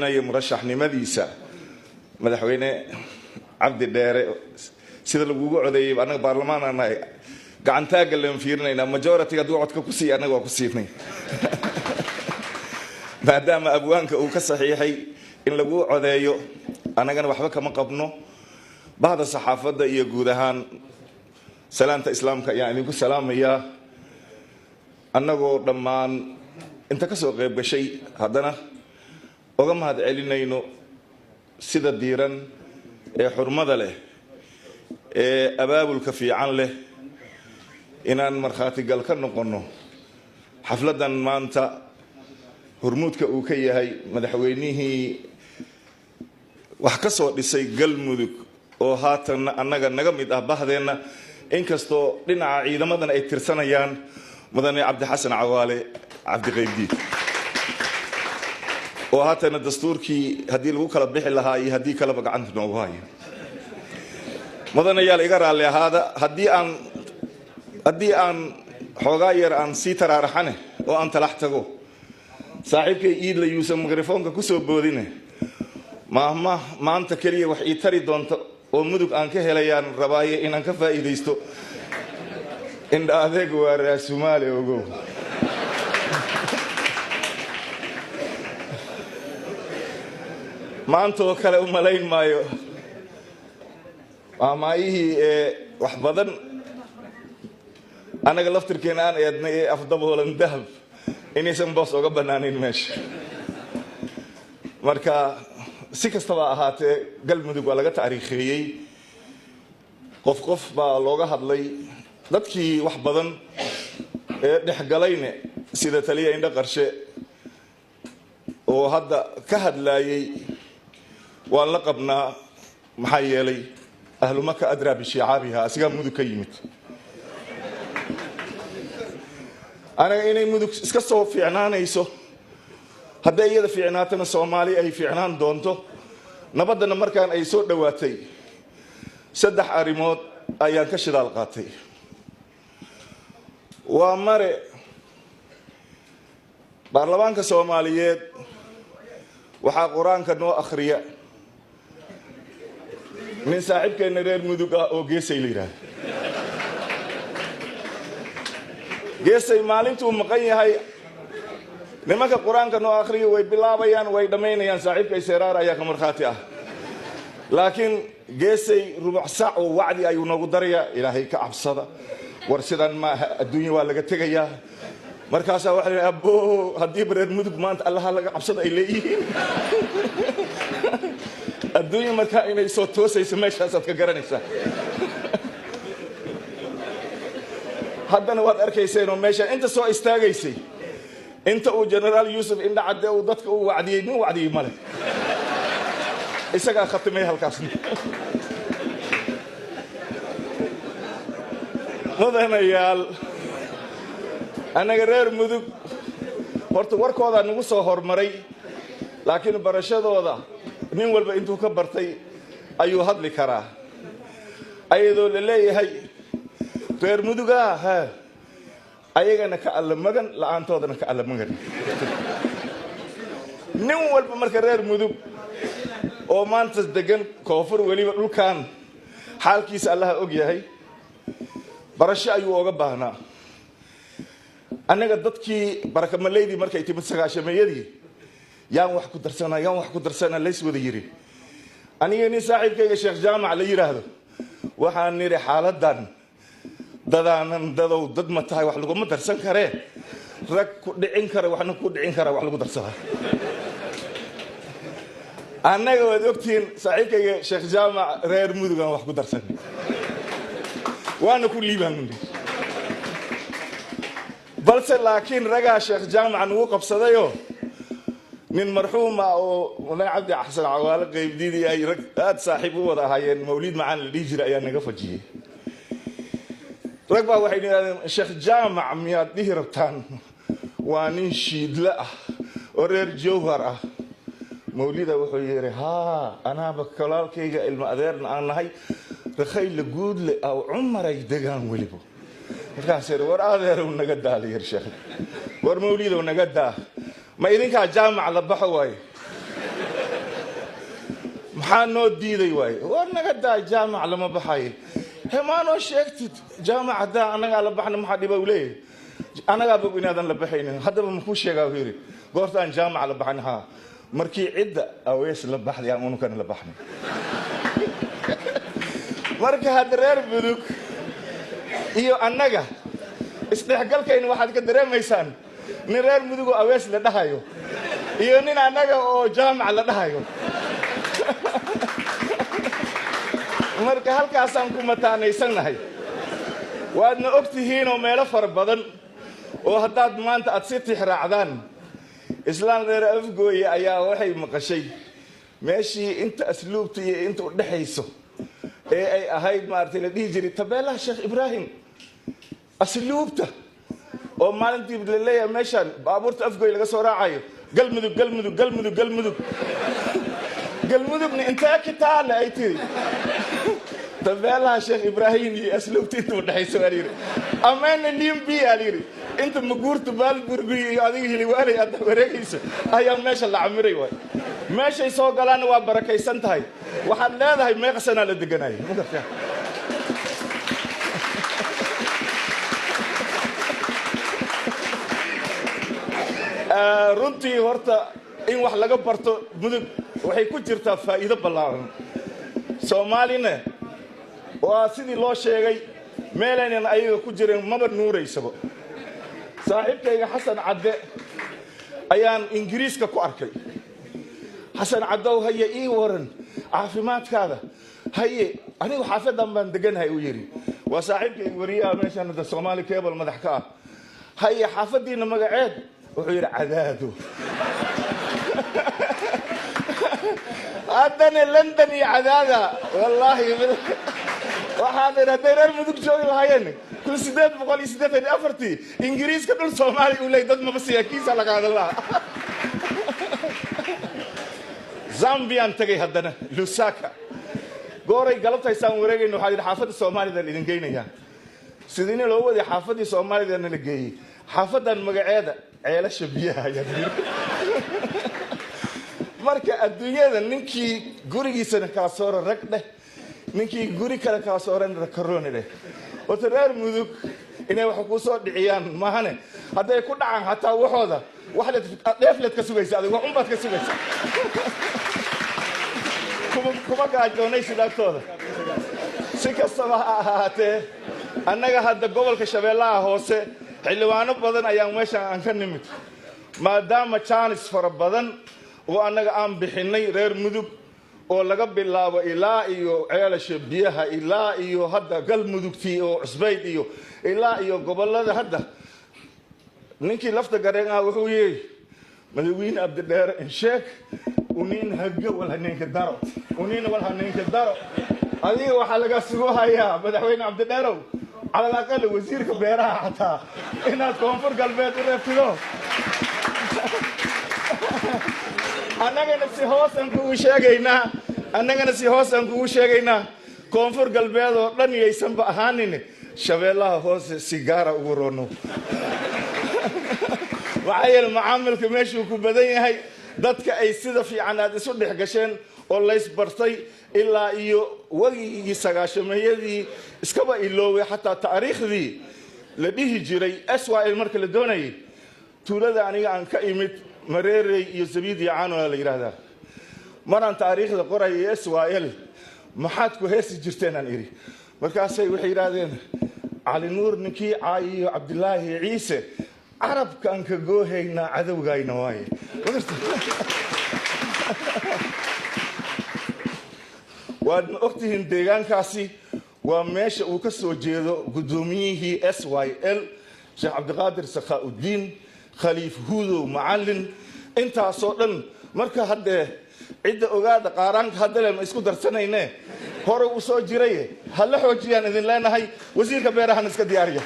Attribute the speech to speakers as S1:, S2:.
S1: murashaxnimadiisa madaxweyne cabdi dheere sida lagu codeeyay anaga baarlamaanana gacantaaga leen fiirnayna majority haduu codka ku sii anaga ku siinay maadaama abwaanka uu ka saxiixay in lagu codeeyo anagana waxba kama qabno baahda saxaafadda iyo guud ahaan salaanta islaamka ayaa idinku salaamaya anagoo dhammaan inta ka soo qayb gashay haddana oga mahad celinayno sida diiran ee xurmada leh ee abaabulka fiican leh inaan marxaati gal ka noqono xafladan maanta hormuudka uu ka yahay madaxweynihii wax ka soo dhisay galmudug oo haatan annaga naga mid ah bahdeena inkastoo dhinaca ciidamadan ay tirsanayaan mudane cabdi xasan cawaale cabdi qaybdiid oo haatan dastuurkii hadii lagu kala bixi lahaa iyo hadii kala gacanta noogu hayo mudane yaal iga raali ahaada hadii aan xoogaa yar aan si taraaraxane oo aan talax tago saaxiibkay iid la yuusan mikrofoonka ku soo boodine maanta kaliya wax ii tari doonto oo mudug aan ka helayaan rabaaye inaan ka faa'iideysto indha adeeg waa raasumaale ogow maanta oo kale u malayn maayo maamaayihii wax badan anaga laftirkeena aan eednay ee afdaboolan dahab inaysan boos oga banaanayn meesha marka si kastaba ahaatee galmudug waa laga taariikheeyey qof baa looga hadlay dadkii wax badan ee dhexgalayne sida taliya indha qarshe oo hadda ka hadlaayay waan la qabnaa maxaa yeelay ahlu maka adraa bishicaabiha asigaa mudug ka yimid anaga inay mudug iska soo fiicnaanayso hadday iyada fiicnaatana soomaali ay fiicnaan doonto nabadana markaan ay soo dhowaatay 3 arrimood ayaan ka shidaal qaatay waa mare baarlamaanka Soomaaliyeed waxaa quraanka noo akhriya min saaxiibkeena reer mudug ah oo geesay leeyahay geesay maalintuu maqan yahay nimanka quraanka noo akhriyo way bilaabayaan way dhameynayaan saaxiibkay seeraar ayaa ka marxaati ah laakiin geesay rubuc saac oo wacdi ayuu noogu darayaa ilaahay ka cabsada war sidan ma adduunyo waa laga tagayaa markaas waxa la abo hadii reer mudug maanta Allah laga cabsada ay leeyihiin adduunyo marka inay soo toosayso meeshaas aad ka garanaysaa haddana waad arkayseen oo meesha inta soo istaagaysay inta uu generaal Yusuf indha cadde uu dadka uu wacdiyay nin wacdiyay male isaga khatimay halkaas mudanayaal anaga reer mudug horta warkooda nagu soo hormaray laakiin barashadooda nin walba intuu ka bartay ayuu hadli karaa ayadoo la leeyahay reer muduga ayagana ka alla magan la'aantoodana ka alla magan nin walba marka reer mudug oo maanta degan koonfur waliba dhulkan xaalkiisa Allah og yahay barasho ayuu uga baahnaa anaga dadkii barakamaleydi markay timid sagaashameeyadii yaan wax ku darsanaa leys wada yiri aniga nin saaxiibkayga Sheekh Jaamac la yiraahdo waxaan niri xaaladan dadaanan dadow dad ma tahay wax lagu ma darsan karee rag ku dhicin kara waxna ku dhicin kara wax lagu darsadaa anaga wad ogtiin saaxiibkayga Sheekh Jaamac reer mudugan wax ku darsan waana ku liibaan balse laakiin ragaa Sheekh Jaamac uu qabsadayo nin marxuuma oo mudane cabdi xasan cawaale qaybdiidii ay rag aad saaxiib u wada ahaayeen mawlid macaan la dhigi jiray ayaa naga fajiyay rag baa waxay yiraahdeen Sheekh Jaamac miyaad dhihi rabtaan waa nin shiidla ah oo reer jawhar ah mawlida wuxuu yiri anaaba kalaalkayga ilma adeerna aan nahay rakhayl la guud le aw umar ay degaan waliba markaas war adeeru naga daaliyay sheekh war mawlido naga daa ما إذن كان جامع لبحوا واي maxaa noo diiday waaye war naga daa jaamac lama baxayo hemaanoo sheegtid jaamac haddaa annagaa la baxna maxaa dhiba u leeyahay annagaa bog inaadan la baxaynin haddaba makuu sheegaa u yidhi goortaan jaamac la baxan haa markii cidda awees la baxday aan unukana la baxnay marka hadda reer mudug iyo annaga isdhexgalkayna waxaad ka dareemaysaan nin reer mudug oo awees la dhahayo iyo nin annaga oo jaamac la dhahayo marka halkaasaan ku mataanaysannahay waadna og tihiinoo meelo fara badan oo haddaad maanta aad si tixraacdaan islaan reer afgooye ayaa waxay maqashay meeshii inta asluubta iyo inta u dhexayso ee ay ahayd maaragtay la dhihi jiray tabeelaha sheekh ibraahim asluubta oo maalintii la leeyahay meeshaan baabuurta afgooye laga soo raacayo galmudug galmudug galmudug galmudug galmudugna intee kitaale ay tiri tabeelaha sheekh ibraahim iyo asluubta inta u dhexayso waa yidhi ammaana limbi aa yidhi inta maguurta baalburbi iyo adiga hiliwaalay aad wareegayso ayaa meesha la camiray waay meeshay soo galaanna waa barakaysan tahay waxaad leedahay meeqa sanaa la deganaayo ma gartaa runtii horta in wax laga barto mudug waxay ku jirtaa faa'iido ballaaran soomaalina waa sidii loo sheegay meelaynan ayaga ku jirin maba nuuraysaba saaxiibkayga xasan cadde ayaan ingiriiska ku arkay xasan caddow haye ii waran caafimaadkaada haye anigu xaafadan baan deganahay uu yidhi waa saaxiibkayga wariyaha meeshaan hadda soomaali cable madax ka ah haye xaafadiina magaceed wuxuu yidhi cadaado haddana london iyo cadaada wallaahi waxaan idhi hadday reer mudug joogi lahaayeen kun 884 ingiriiska dhul soomaali uu leey dad maba siyaakiisa laga hadal lahaa zambiyan tagay haddana lusaka gooray galabtaysaan wareegayna waxaa yidhi xaafadda soomaalidaan idin geynayaa sidiina loo waday xaafaddii soomaalidana la geeyey xaafadan magaceeda ceelasha biyaha ayaa marka adduunyada ninkii gurigiisana kala sooro rag dheh ninkii guri kale kala sooran rakarooni dheh wata reer mudug inay wax ku soo dhiciyaan maahane hadday ku dhacaan xataa waxooda wax dheefleed ka sugaysa adiga wax unbaad ka sugaysa kuma gaajoonaysid agtooda si kastaba ha ahaatee annaga hadda gobolka shabeellaha hoose xildhibaano badan ayaan meeshaan aan ka nimid maadaama jaanis fara badan oo annaga aan bixinay reer mudug oo laga bilaabo ilaa iyo ceelasha biyaha ilaa iyo hadda galmudugtii oo cusbayd iyo ilaa iyo gobollada hadda ninkii lafta gareen ah wuxuu yidhi madaxweyne abdidheere insheeg uniin haga walhaneenka daro uniin walhaneenka daro adiga waxaa laga sugu hayaa madaxweyne abdidheerow على الأقل وزيرك بيراها حتى إنها كونفور قلبيت ورفتلو أنا نفسي هوسن كو شيغينا أنا نفسي هوسن كو شيغينا كونفور قلبيت ودن يسن بأهانين شبيلها هوس سيجارة ورونو وعي المعامل كمشي وكبدين هاي dadka ay sida fiican aad isu dhex gasheen oo la isbartay ilaa iyo wagii sagaashameeyadii iskaba ilooway xataa taariikhdii la dhihi jiray SYL marka la doonayay tuulada aniga aan ka imid mareerey iyo sabiid iyo caano la yiraahdaa maraan taariikhda qoray SYL maxaad ku heesi jirteen aan iri markaasay waxay yiraahdeen cali nuur ninkii caayiyo cabdillaahi ciise carabkan ka goohayna cadawgayna waaye waad ogtihiin deegaankaasi waa meesha uu ka soo jeedo gudoomiyihii SYL Sheekh Cabdiqaadir Sakhaaudiin Khaliif Huudow Macallin intaasoo dhan marka hadde cidda ogaada qaaraanka hadda ma isku darsanayne hore uu soo jiray hal xoojiyaan idin leenahay wasiirka beeraha iska diyaariya